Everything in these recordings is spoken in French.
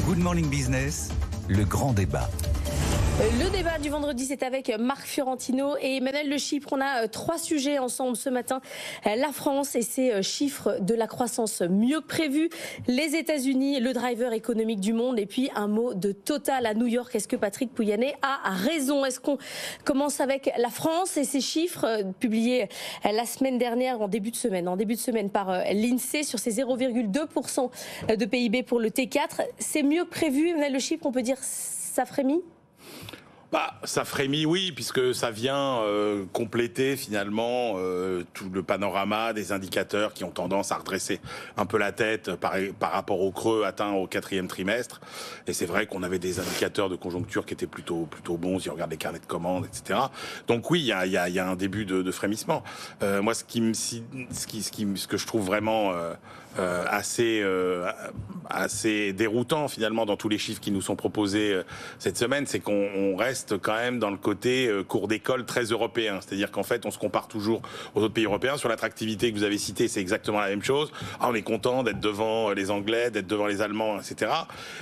Good Morning Business, le grand débat. Le débat du vendredi, c'est avec Marc Fiorentino et Emmanuel Le Chypre. On a 3 sujets ensemble ce matin. La France et ses chiffres de la croissance mieux que prévu. Les États-Unis, le driver économique du monde. Et puis un mot de Total à New York. Est-ce que Patrick Pouyanné a raison? Est-ce qu'on commence avec la France et ses chiffres publiés la semaine dernière, en début de semaine par l'INSEE sur ses 0,2% de PIB pour le T4. C'est mieux que prévu, Emmanuel Le Chypre, on peut dire ça frémit? Ça frémit, oui, puisque ça vient compléter finalement tout le panorama des indicateurs qui ont tendance à redresser un peu la tête par rapport au creux atteint au 4e trimestre. Et c'est vrai qu'on avait des indicateurs de conjoncture qui étaient plutôt bons, si on regarde les carnets de commandes, etc. Donc oui, il y a un début de frémissement. Moi, ce que je trouve vraiment assez déroutant finalement dans tous les chiffres qui nous sont proposés cette semaine, c'est qu'on reste quand même dans le côté cours d'école très européen. C'est-à-dire qu'en fait, on se compare toujours aux autres pays européens. Sur l'attractivité que vous avez citée, c'est exactement la même chose. On est content d'être devant les Anglais, d'être devant les Allemands, etc.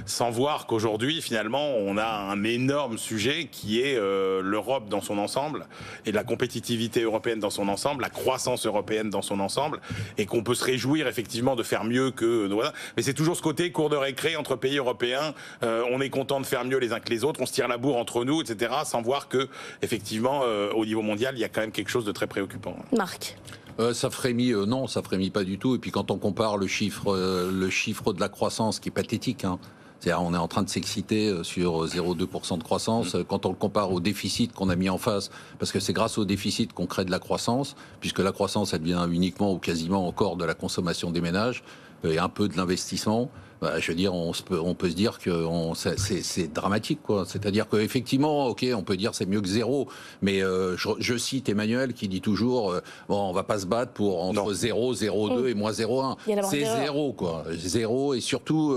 Sans voir qu'aujourd'hui, finalement, on a un énorme sujet qui est l'Europe dans son ensemble et la compétitivité européenne dans son ensemble, la croissance européenne dans son ensemble, et qu'on peut se réjouir effectivement de faire mieux que... Voilà. Mais c'est toujours ce côté cours de récré entre pays européens. On est content de faire mieux les uns que les autres, on se tire la bourre entre nous, etc., sans voir que, effectivement, au niveau mondial, il y a quand même quelque chose de très préoccupant. Marc. Ça frémit, non, ça frémit pas du tout. Et puis quand on compare le chiffre de la croissance, qui est pathétique, hein, c'est-à-dire on est en train de s'exciter sur 0,2% de croissance. Quand on le compare au déficit qu'on a mis en face, parce que c'est grâce au déficit qu'on crée de la croissance, puisque la croissance, elle vient uniquement ou quasiment encore de la consommation des ménages et un peu de l'investissement. Je veux dire, on peut se dire que c'est dramatique, quoi. C'est-à-dire qu'effectivement, ok, on peut dire c'est mieux que zéro, mais je cite Emmanuel qui dit toujours, on va pas se battre pour entre 0, 0,2 et moins 0,1. C'est zéro, quoi. Zéro, et surtout,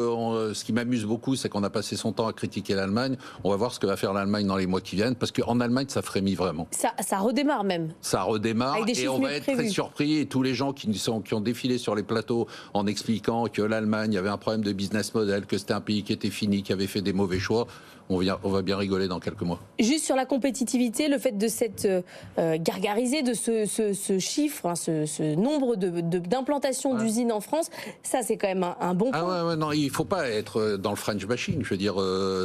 ce qui m'amuse beaucoup, c'est qu'on a passé son temps à critiquer l'Allemagne. On va voir ce que va faire l'Allemagne dans les mois qui viennent, parce qu'en Allemagne, ça frémit vraiment. Ça redémarre même. Ça redémarre, et on va être très surpris, et tous les gens qui ont défilé sur les plateaux en expliquant que l'Allemagne avait un problème de business model, que c'était un pays qui était fini, qui avait fait des mauvais choix, on va bien rigoler dans quelques mois. Juste sur la compétitivité, le fait de s'être gargarisé de ce chiffre, hein, ce nombre d'implantations d'usines en France, ça c'est quand même un bon point. Non, il ne faut pas être dans le French bashing, je veux dire,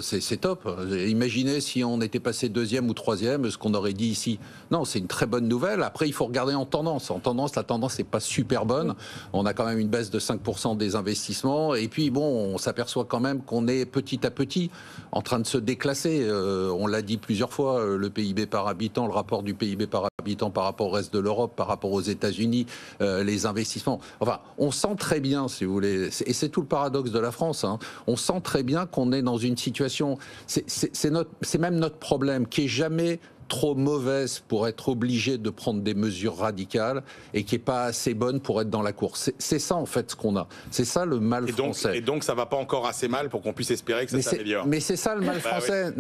c'est top. Imaginez si on était passé 2e ou 3e, ce qu'on aurait dit ici. Non, c'est une très bonne nouvelle. Après, il faut regarder en tendance. En tendance, la tendance n'est pas super bonne. On a quand même une baisse de 5% des investissements. Et puis, bon, on s'aperçoit quand même qu'on est petit à petit en train de se déclasser. On l'a dit plusieurs fois, le PIB par habitant, le rapport du PIB par habitant par rapport au reste de l'Europe, par rapport aux États-Unis, les investissements. Enfin, on sent très bien, si vous voulez, et c'est tout le paradoxe de la France, hein, on sent très bien qu'on est dans une situation, c'est même notre problème, qui est jamais trop mauvaise pour être obligé de prendre des mesures radicales et qui est pas assez bonne pour être dans la course. C'est ça en fait ce qu'on a. C'est ça le mal français. Et donc ça va pas encore assez mal pour qu'on puisse espérer que ça s'améliore. Mais c'est ça le mal français.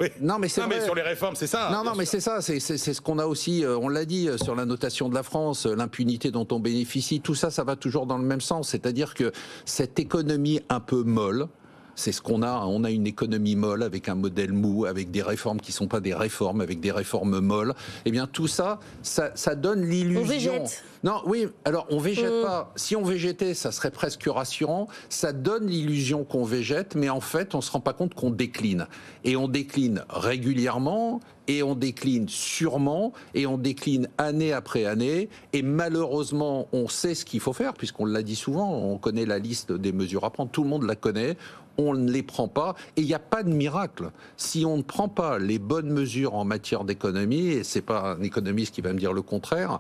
Oui. Non mais c'est vrai. Mais sur les réformes, c'est ça. Non mais c'est ça. C'est ce qu'on a aussi. On l'a dit sur la notation de la France, l'impunité dont on bénéficie. Tout ça, ça va toujours dans le même sens. C'est-à-dire que cette économie un peu molle. C'est ce qu'on a. On a une économie molle avec un modèle mou, avec des réformes qui ne sont pas des réformes, avec des réformes molles. Eh bien, tout ça, ça donne l'illusion. On végète. Non, oui, alors on végète pas. Si on végétait, ça serait presque rassurant. Ça donne l'illusion qu'on végète, mais en fait, on ne se rend pas compte qu'on décline. Et on décline régulièrement, et on décline sûrement, et on décline année après année. Et malheureusement, on sait ce qu'il faut faire, puisqu'on l'a dit souvent, on connaît la liste des mesures à prendre, tout le monde la connaît. On ne les prend pas, et il n'y a pas de miracle. Si on ne prend pas les bonnes mesures en matière d'économie, et c'est pas un économiste qui va me dire le contraire,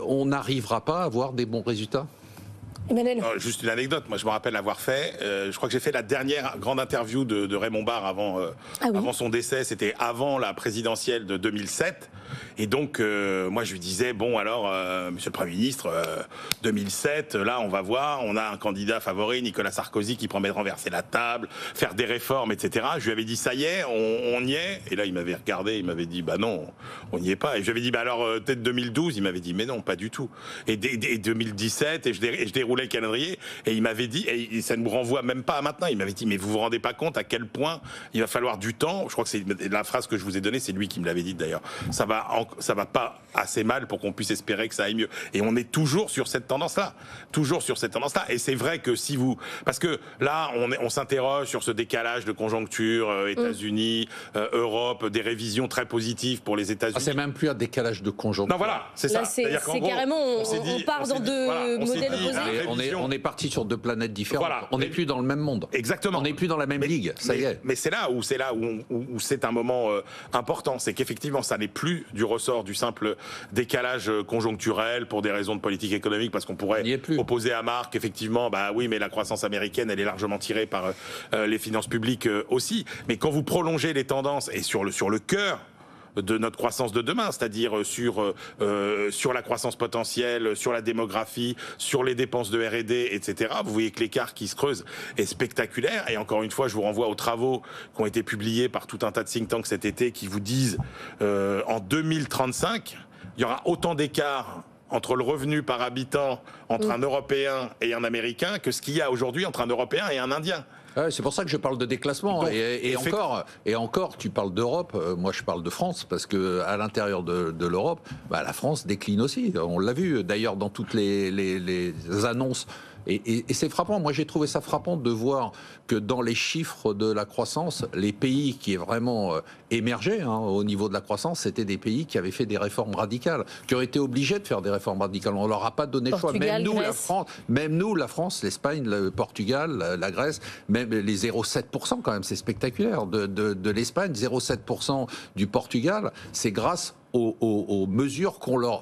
on n'arrivera pas à avoir des bons résultats. Emmanuel. Juste une anecdote, moi je me rappelle avoir fait, je crois que j'ai fait la dernière grande interview de Raymond Barre avant son décès, c'était avant la présidentielle de 2007. Et donc, moi, je lui disais, bon, alors, monsieur le Premier ministre, 2007, là, on va voir, on a un candidat favori, Nicolas Sarkozy, qui promet de renverser la table, faire des réformes, etc. Je lui avais dit, ça y est, on y est. Et là, il m'avait regardé, il m'avait dit, bah non, on n'y est pas. Et je lui avais dit, bah alors, peut-être 2012, il m'avait dit, mais non, pas du tout. Et 2017, et je déroulais le calendrier, et il m'avait dit, et ça ne me renvoie même pas à maintenant, il m'avait dit, mais vous vous rendez pas compte à quel point il va falloir du temps. Je crois que c'est la phrase que je vous ai donnée, c'est lui qui me l'avait dit d'ailleurs. Ça va pas assez mal pour qu'on puisse espérer que ça aille mieux. Et on est toujours sur cette tendance-là. Toujours sur cette tendance-là. Et c'est vrai que si vous... Parce que là, on s'interroge sur ce décalage de conjoncture, États-Unis, Europe, des révisions très positives pour les États-Unis. C'est même plus un décalage de conjoncture. Non, voilà, c'est ça. C'est carrément, on part dans deux modèles opposés. On est parti sur deux planètes différentes. Voilà. On n'est plus dans le même monde. Exactement. On n'est plus dans la même ligue. Ça y est. Mais c'est là où c'est un moment important. C'est qu'effectivement, ça n'est plus du ressort du simple décalage conjoncturel pour des raisons de politique économique, parce qu'on pourrait opposer à Marc, effectivement, bah oui, mais la croissance américaine, elle est largement tirée par les finances publiques aussi. Mais quand vous prolongez les tendances et sur le cœur de notre croissance de demain, c'est-à-dire sur la croissance potentielle, sur la démographie, sur les dépenses de R&D, etc. Vous voyez que l'écart qui se creuse est spectaculaire. Et encore une fois, je vous renvoie aux travaux qui ont été publiés par tout un tas de think tanks cet été qui vous disent en 2035, il y aura autant d'écart entre le revenu par habitant entre un Européen et un Américain que ce qu'il y a aujourd'hui entre un Européen et un Indien. C'est pour ça que je parle de déclassement. Donc, et encore, tu parles d'Europe, moi je parle de France, parce que à l'intérieur de l'Europe, la France décline aussi. On l'a vu d'ailleurs dans toutes les annonces. Et c'est frappant. Moi, j'ai trouvé ça frappant de voir que dans les chiffres de la croissance, les pays qui est vraiment émergé au niveau de la croissance, c'était des pays qui avaient fait des réformes radicales, qui ont été obligés de faire des réformes radicales. On leur a pas donné le choix. Même nous, la France, l'Espagne, le Portugal, la Grèce, même les 0,7% quand même, c'est spectaculaire. De l'Espagne, 0,7% du Portugal, c'est grâce aux mesures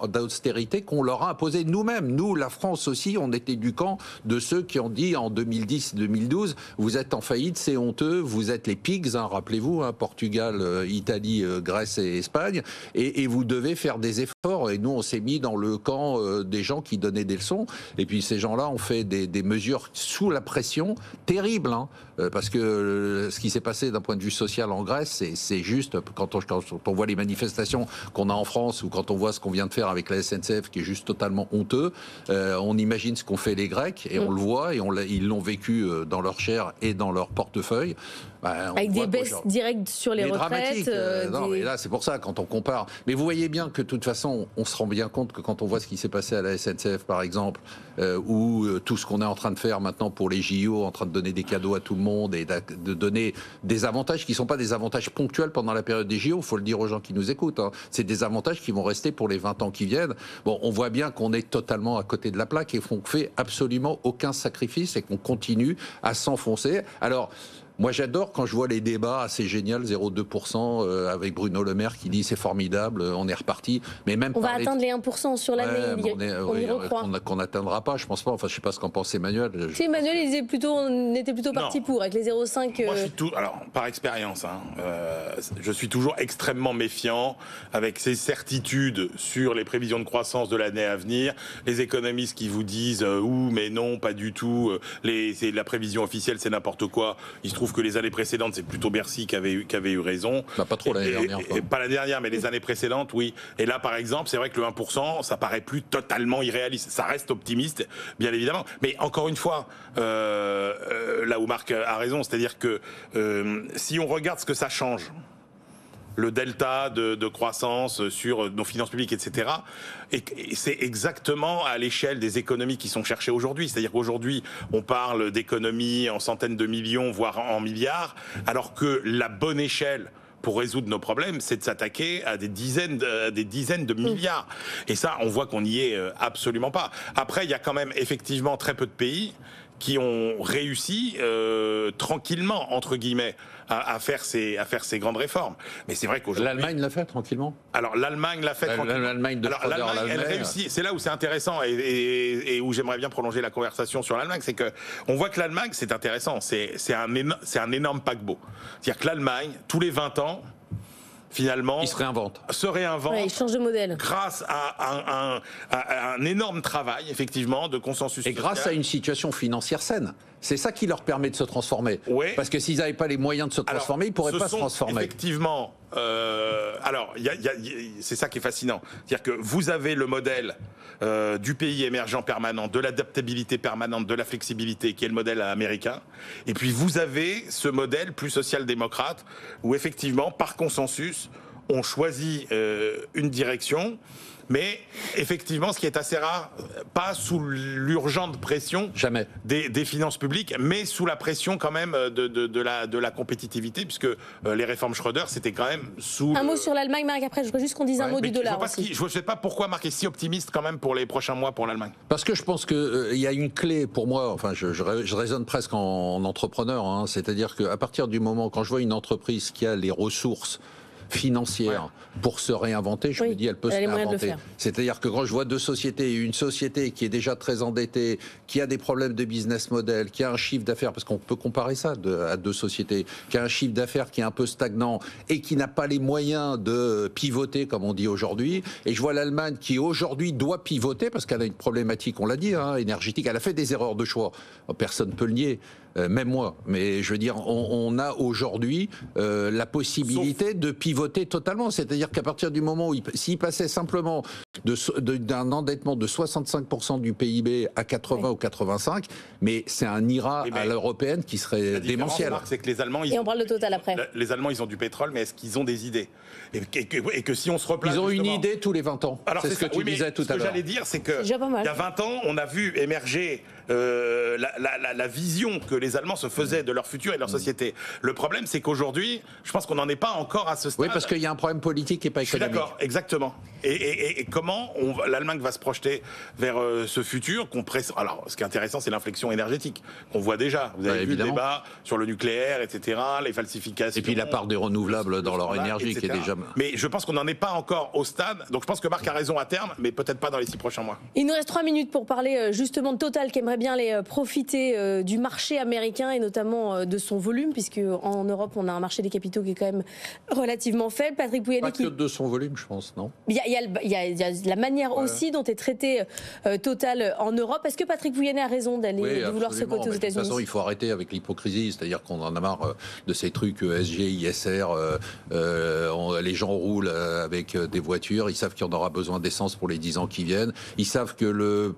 d'austérité qu'on leur a imposées nous-mêmes. Nous, la France aussi, on était du camp de ceux qui ont dit en 2010-2012, vous êtes en faillite, c'est honteux, vous êtes les pigs, rappelez-vous, Portugal, Italie, Grèce et Espagne, et vous devez faire des efforts. Et nous, on s'est mis dans le camp des gens qui donnaient des leçons. Et puis ces gens-là ont fait des mesures sous la pression terribles, parce que ce qui s'est passé d'un point de vue social en Grèce, c'est juste, quand on voit les manifestations qu'on a en France, ou quand on voit ce qu'on vient de faire avec la SNCF, qui est juste totalement honteux, on imagine ce qu'ont fait les Grecs, et on le voit, et ils l'ont vécu dans leur chair et dans leur portefeuille. Avec des baisses directes sur les retraites. Non, mais là, c'est pour ça, quand on compare. Mais vous voyez bien que, de toute façon, on se rend bien compte que quand on voit ce qui s'est passé à la SNCF, par exemple, ou tout ce qu'on est en train de faire maintenant pour les JO, en train de donner des cadeaux à tout le monde et de donner des avantages qui ne sont pas des avantages ponctuels pendant la période des JO, il faut le dire aux gens qui nous écoutent. C'est des avantages qui vont rester pour les 20 ans qui viennent. Bon, on voit bien qu'on est totalement à côté de la plaque et qu'on ne fait absolument aucun sacrifice et qu'on continue à s'enfoncer. Alors, moi, j'adore quand je vois les débats assez génial, 0,2% avec Bruno Le Maire qui dit c'est formidable, on est reparti. Mais même on va atteindre les 1% sur l'année. On y recroit. Qu'on n'atteindra pas, je pense pas. Enfin, je sais pas ce qu'en pense Emmanuel. Emmanuel, on était plutôt parti pour avec les 0,5. Moi, je suis alors par expérience, je suis toujours extrêmement méfiant avec ces certitudes sur les prévisions de croissance de l'année à venir. Les économistes qui vous disent mais non, pas du tout. La prévision officielle, c'est n'importe quoi. Il se trouve que les années précédentes, c'est plutôt Bercy qui avait eu raison. Pas trop l'année dernière. Pas l'année dernière, mais les années précédentes, oui. Et là, par exemple, c'est vrai que le 1%, ça paraît plus totalement irréaliste. Ça reste optimiste, bien évidemment. Mais encore une fois, là où Marc a raison, c'est-à-dire que si on regarde ce que ça change, le delta de croissance sur nos finances publiques, etc. Et c'est exactement à l'échelle des économies qui sont cherchées aujourd'hui. C'est-à-dire qu'aujourd'hui, on parle d'économies en centaines de millions, voire en milliards, alors que la bonne échelle pour résoudre nos problèmes, c'est de s'attaquer à des dizaines de milliards. Et ça, on voit qu'on n'y est absolument pas. Après, il y a quand même effectivement très peu de pays qui ont réussi tranquillement, entre guillemets, à faire ces grandes réformes. Mais c'est vrai qu'aujourd'hui... L'Allemagne l'a fait tranquillement. Alors l'Allemagne l'a fait tranquillement. L'Allemagne de l'Allemagne, elle réussit. C'est là où c'est intéressant et où j'aimerais bien prolonger la conversation sur l'Allemagne, c'est que on voit que l'Allemagne, c'est intéressant. C'est un énorme paquebot. C'est-à-dire que l'Allemagne, tous les 20 ans, finalement, Il se réinvente. Ouais, il change de modèle. Grâce à un énorme travail, effectivement, de consensus Et social. grâce à une situation financière saine. C'est ça qui leur permet de se transformer. Ouais. Parce que s'ils n'avaient pas les moyens de se transformer, ils ne pourraient pas se transformer. Effectivement, c'est ça qui est fascinant. C'est-à-dire que vous avez le modèle du pays émergent permanent, de l'adaptabilité permanente, de la flexibilité, qui est le modèle américain. Et puis vous avez ce modèle plus social-démocrate, où effectivement, par consensus, on choisit une direction. Mais effectivement, ce qui est assez rare, pas sous l'urgente pression des finances publiques, mais sous la pression quand même de la compétitivité, puisque les réformes Schröder, c'était quand même sous... Un mot sur l'Allemagne, Marc, après je voudrais juste qu'on dise un mot du dollar aussi. Je ne sais pas pourquoi Marc est si optimiste quand même pour les prochains mois pour l'Allemagne. Parce que je pense qu'il y a une clé pour moi, enfin je raisonne presque en entrepreneur, hein, c'est-à-dire qu'à partir du moment, quand je vois une entreprise qui a les ressources financière pour se réinventer, je me dis elle peut se réinventer. C'est-à-dire que quand je vois deux sociétés, une société qui est déjà très endettée, qui a des problèmes de business model, qui a un chiffre d'affaires, parce qu'on peut comparer ça à deux sociétés, qui a un chiffre d'affaires qui est un peu stagnant et qui n'a pas les moyens de pivoter, comme on dit aujourd'hui, et je vois l'Allemagne qui aujourd'hui doit pivoter parce qu'elle a une problématique, on l'a dit, hein, énergétique, elle a fait des erreurs de choix, personne ne peut le nier. Même moi, mais je veux dire, on a aujourd'hui la possibilité de pivoter totalement. C'est-à-dire qu'à partir du moment où s'il passait simplement d'un endettement de 65% du PIB à 80 ou 85, mais c'est un IRA à l'européenne qui serait démentiel. C'est que les Allemands, on parle de Total après. Les Allemands, ils ont du pétrole, mais est-ce qu'ils ont des idées et que si on se replace, ils ont une idée tous les 20 ans. Alors c'est ce que tu disais tout à l'heure. Ce que j'allais dire, c'est que il y a 20 ans, on a vu émerger la vision que les Allemands se faisaient de leur futur et de leur société. Le problème, c'est qu'aujourd'hui, je pense qu'on n'en est pas encore à ce stade. Oui, parce qu'il y a un problème politique et pas économique. Je suis d'accord, exactement. Et comment l'Allemagne va se projeter vers ce futur Alors, ce qui est intéressant, c'est l'inflexion énergétique qu'on voit déjà. Vous avez vu le débat sur le nucléaire, etc., les falsifications. Et puis la part des renouvelables dans leur énergie, etc. qui est déjà... Mais je pense qu'on n'en est pas encore au stade. Donc je pense que Marc a raison à terme, mais peut-être pas dans les 6 prochains mois. Il nous reste 3 minutes pour parler justement de Total, qui aimerait bien aller profiter du marché américain et notamment de son volume, puisque en Europe, on a un marché des capitaux qui est quand même relativement faible. Patrick Pouyanné... Pas que de son volume, je pense, non ? Il y a la manière aussi dont est traité Total en Europe. Est-ce que Patrick Pouyanné a raison de vouloir se coter aux États-Unis ? De toute façon, il faut arrêter avec l'hypocrisie, c'est-à-dire qu'on en a marre de ces trucs SG, ISR, les gens roulent avec des voitures, ils savent qu'il y en aura besoin d'essence pour les 10 ans qui viennent, ils savent que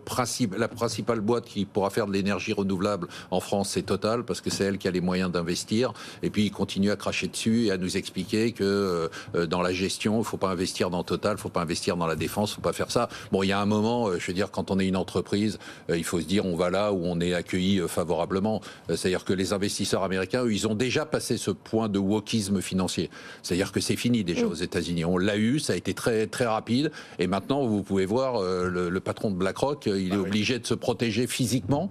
la principale boîte qui pourra faire de l'énergie renouvelable en France, c'est Total, parce que c'est elle qui a les moyens d'investir, et puis ils continuent à cracher dessus et à nous expliquer que dans la gestion, il ne faut pas investir dans Total, il ne faut pas investir dans la défense, il ne faut pas faire ça. Bon, il y a un moment, je veux dire, quand on est une entreprise, il faut se dire on va là où on est accueilli favorablement. C'est-à-dire que les investisseurs américains, eux, ils ont déjà passé ce point de wokisme financier. C'est-à-dire que c'est fini déjà aux États-Unis. On l'a eu, ça a été très, très rapide, et maintenant, vous pouvez voir, le patron de BlackRock, il est obligé de se protéger physiquement.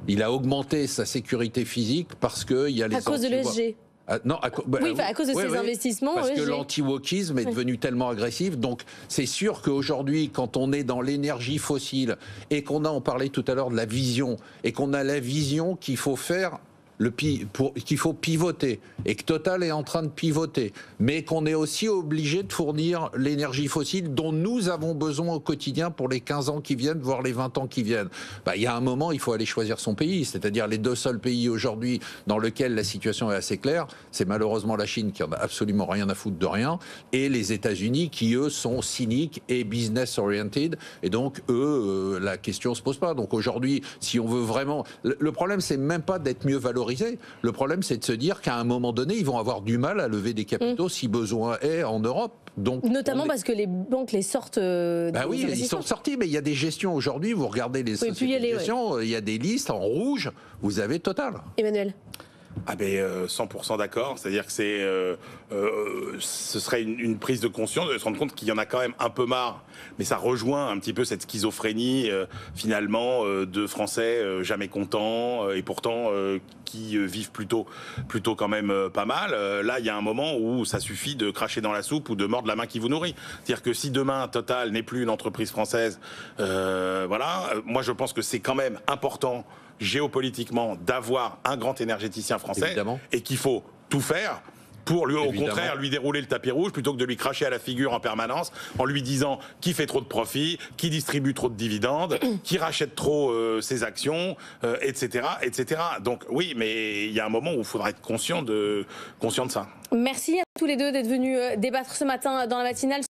Il a augmenté sa sécurité physique parce qu'il y a les... À cause de l'ESG. Non, à cause de ces investissements. Parce que l'anti-wokisme est devenu tellement agressif. Donc, c'est sûr qu'aujourd'hui, quand on est dans l'énergie fossile et on parlait tout à l'heure de la vision, et qu'on a la vision qu'il faut faire qu'il faut pivoter, et que Total est en train de pivoter, mais qu'on est aussi obligé de fournir l'énergie fossile dont nous avons besoin au quotidien pour les 15 ans qui viennent, voire les 20 ans qui viennent. Il y a un moment, il faut aller choisir son pays, c'est-à-dire les deux seuls pays aujourd'hui dans lesquels la situation est assez claire, c'est malheureusement la Chine qui en a absolument rien à foutre de rien, et les États-Unis qui, eux, sont cyniques et business-oriented, et donc, eux, la question se pose pas. Donc aujourd'hui, si on veut vraiment... Le problème, c'est même pas d'être mieux valorisé. Le problème, c'est de se dire qu'à un moment donné, ils vont avoir du mal à lever des capitaux si besoin est en Europe. Donc, notamment parce que les banques les sortent. Oui, ils sont sortis, mais il y a des gestions aujourd'hui. Vous regardez les sociétés de gestion, il y a des listes en rouge. Vous avez Total. Emmanuel. 100% d'accord, c'est-à-dire que ce serait une prise de conscience de se rendre compte qu'il y en a quand même un peu marre, mais ça rejoint un petit peu cette schizophrénie finalement de Français jamais contents et pourtant qui vivent plutôt quand même pas mal. Là, il y a un moment où ça suffit de cracher dans la soupe ou de mordre la main qui vous nourrit. C'est-à-dire que si demain Total n'est plus une entreprise française, moi je pense que c'est quand même important géopolitiquement d'avoir un grand énergéticien français. Évidemment. Et qu'il faut tout faire pour lui, au Évidemment. contraire, lui dérouler le tapis rouge plutôt que de lui cracher à la figure en permanence en lui disant qui fait trop de profits, qui distribue trop de dividendes, qui rachète trop ses actions, etc., etc. Donc oui, mais il y a un moment où il faudra être conscient de ça. Merci à tous les deux d'être venus débattre ce matin dans la matinale.